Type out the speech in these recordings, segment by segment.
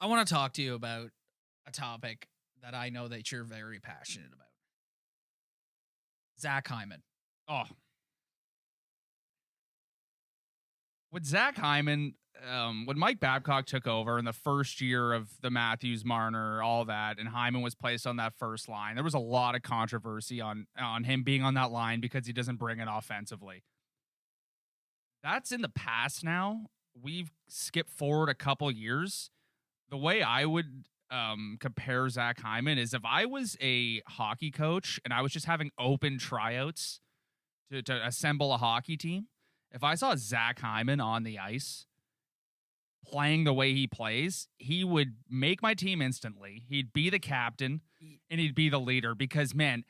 I want to talk to you about a topic that I know that you're very passionate about. Zach Hyman. Oh. With Zach Hyman, when Mike Babcock took over in the first year of the Matthews, Marner, all that, and Hyman was placed on that first line, there was a lot of controversy on him being on that line because he doesn't bring it offensively. That's in the past now. We've skipped forward a couple years. The way I would compare Zach Hyman is if I was a hockey coach and I was just having open tryouts to assemble a hockey team, if I saw Zach Hyman on the ice playing the way he plays, he would make my team instantly. He'd be the captain and he'd be the leader because, man,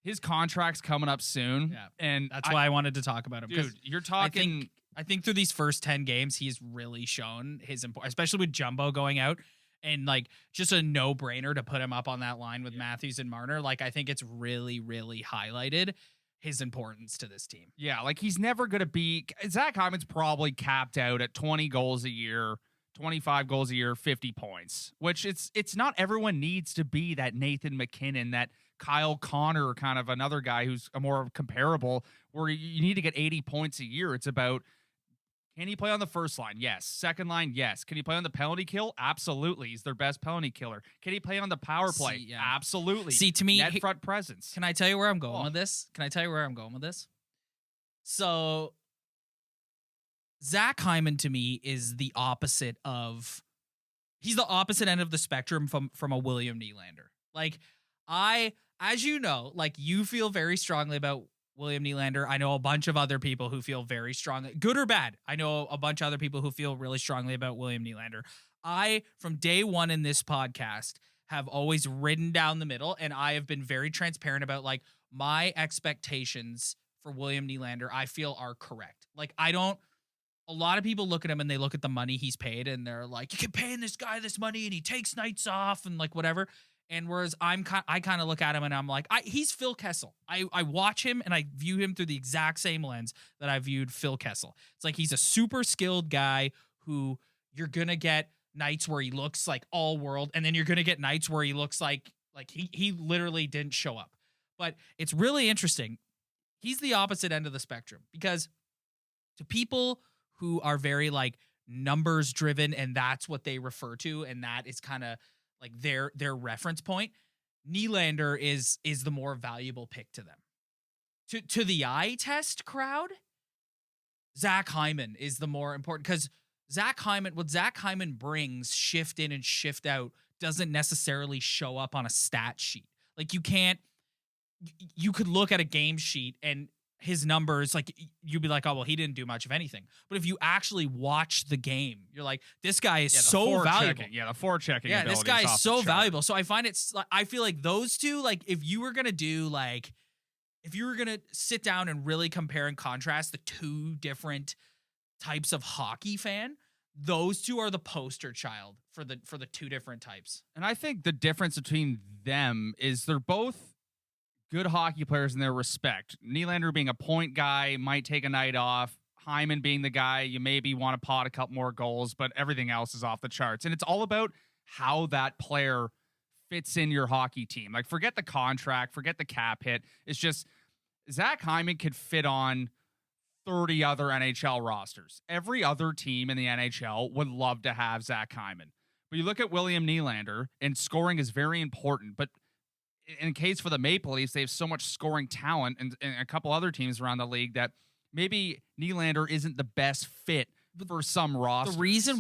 his contract's coming up soon. Yeah, and that's why I wanted to talk about him. Dude, you're talking... I think through these first 10 games, he's really shown his importance, especially with Jumbo going out and like just a no-brainer to put him up on that line with Matthews and Marner. Like, I think it's really, really highlighted his importance to this team. Yeah, like he's never going to be... Zach Hyman's probably capped out at 20 goals a year, 25 goals a year, 50 points, which it's not everyone needs to be that Nathan McKinnon, that Kyle Connor, kind of another guy who's a more comparable, where you need to get 80 points a year. It's about... Can he play on the first line? Yes. Second line? Yes. Can he play on the penalty kill? Absolutely. He's their best penalty killer. Can he play on the power play? Absolutely. See, to me, net front presence. Can I tell you where I'm going with this? So, Zach Hyman to me is the opposite of... He's the opposite end of the spectrum from a William Nylander. Like, as you know, like you feel very strongly about William Nylander. I know a bunch of other people who feel very strongly, good or bad. I know a bunch of other people who feel really strongly about William Nylander. I, from day one in this podcast, have always ridden down the middle, and I have been very transparent about like my expectations for William Nylander. I feel are correct. Like a lot of people look at him and they look at the money he's paid and they're like, you keep paying this guy this money and he takes nights off and like whatever. And whereas I kind of look at him and I'm like, he's Phil Kessel. I watch him and I view him through the exact same lens that I viewed Phil Kessel. It's like he's a super skilled guy who you're going to get nights where he looks like all world. And then you're going to get nights where he looks like he literally didn't show up. But it's really interesting. He's the opposite end of the spectrum because to people who are very like numbers driven and that's what they refer to and that is kind of like their reference point, Nylander is the more valuable pick to them. To the eye test crowd, Zach Hyman is the more important because what Zach Hyman brings shift in and shift out doesn't necessarily show up on a stat sheet. Like you could look at a game sheet and his numbers, like you'd be like, oh, well, he didn't do much of anything. But if you actually watch the game, you're like, this guy is so valuable. The forechecking. Yeah, this guy is so valuable. So I feel like those two, like if you were going to sit down and really compare and contrast the two different types of hockey fan, those two are the poster child for the two different types. And I think the difference between them is they're both good hockey players in their respect. Nylander being a point guy, might take a night off. Hyman being the guy you maybe want to pot a couple more goals, but everything else is off the charts. And it's all about how that player fits in your hockey team. Like, forget the contract, forget the cap hit. It's just Zach Hyman could fit on 30 other NHL rosters. Every other team in the NHL would love to have Zach Hyman. But you look at William Nylander, and scoring is very important, but in case for the Maple Leafs, they have so much scoring talent and a couple other teams around the league that maybe Nylander isn't the best fit for some rosters. The reason why